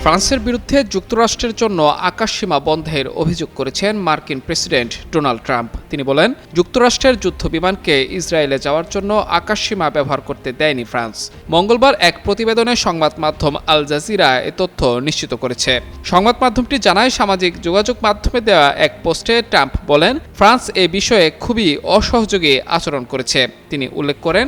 ফ্রান্সের বিরুদ্ধে যুক্তরাষ্ট্রের জন্য আকাশসীমা বন্ধের অভিযোগ করেছেন মার্কিন প্রেসিডেন্ট ডোনাল্ড ট্রাম্প। তিনি বলেন, যুক্তরাষ্ট্রের যুদ্ধ বিমানকে ইসরায়েলে যাওয়ার জন্য আকাশসীমা ব্যবহার করতে দেয়নি ফ্রান্স। মঙ্গলবার এক প্রতিবেদনে সংবাদ মাধ্যম আল জাজিরা এ তথ্য নিশ্চিত করেছে। সংবাদ মাধ্যমটি জানায়, সামাজিক যোগাযোগ মাধ্যমে দেওয়া এক পোস্টে ট্রাম্প বলেন, ফ্রান্স এ বিষয়ে খুবই অসহযোগী আচরণ করেছে। তিনি উল্লেখ করেন,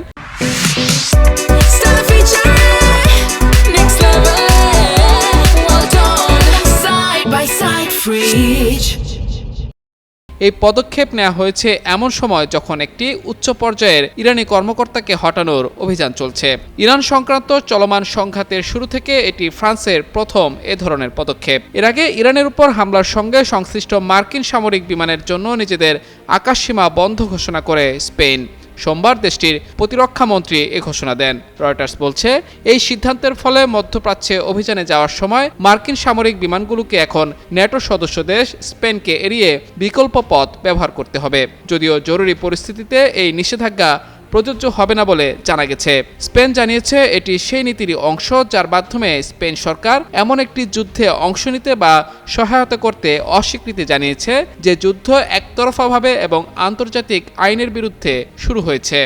এই পদক্ষেপ নেওয়া হয়েছে এমন সময় যখন একটি উচ্চ পর্যায়ের ইরানি কর্মকর্তাকে হটানোর অভিযান চলছে। ইরান সংক্রান্ত চলমান সংঘাতের শুরু থেকে এটি ফ্রান্সের প্রথম এ ধরনের পদক্ষেপ। এর আগে ইরানের উপর হামলার সঙ্গে সংশ্লিষ্ট মার্কিন সামরিক বিমানের জন্য নিজেদের আকাশসীমা বন্ধ ঘোষণা করে স্পেন। সোমবার দেশটির প্রতিরক্ষা মন্ত্রী এ ঘোষণা দেন। রয়টার্স বলছে, এই সিদ্ধান্তের ফলে মধ্যপ্রাচ্যে অভিযানে যাওয়ার সময় মার্কিন সামরিক বিমানগুলোকে এখন ন্যাটো সদস্য দেশ স্পেনকে এড়িয়ে বিকল্প পথ ব্যবহার করতে হবে। যদিও জরুরি পরিস্থিতিতে এই নিষেধাজ্ঞা প্রযোজ্য হবে না বলে জানা গেছে। স্পেন জানিয়েছে, এটি সেই নীতির অংশ যার মাধ্যমে স্পেন সরকার এমন একটি যুদ্ধে অংশ নিতে বা সহায়তা করতে অস্বীকৃতি জানিয়েছে যে যুদ্ধ একতরফাভাবে এবং আন্তর্জাতিক আইনের বিরুদ্ধে শুরু হয়েছে।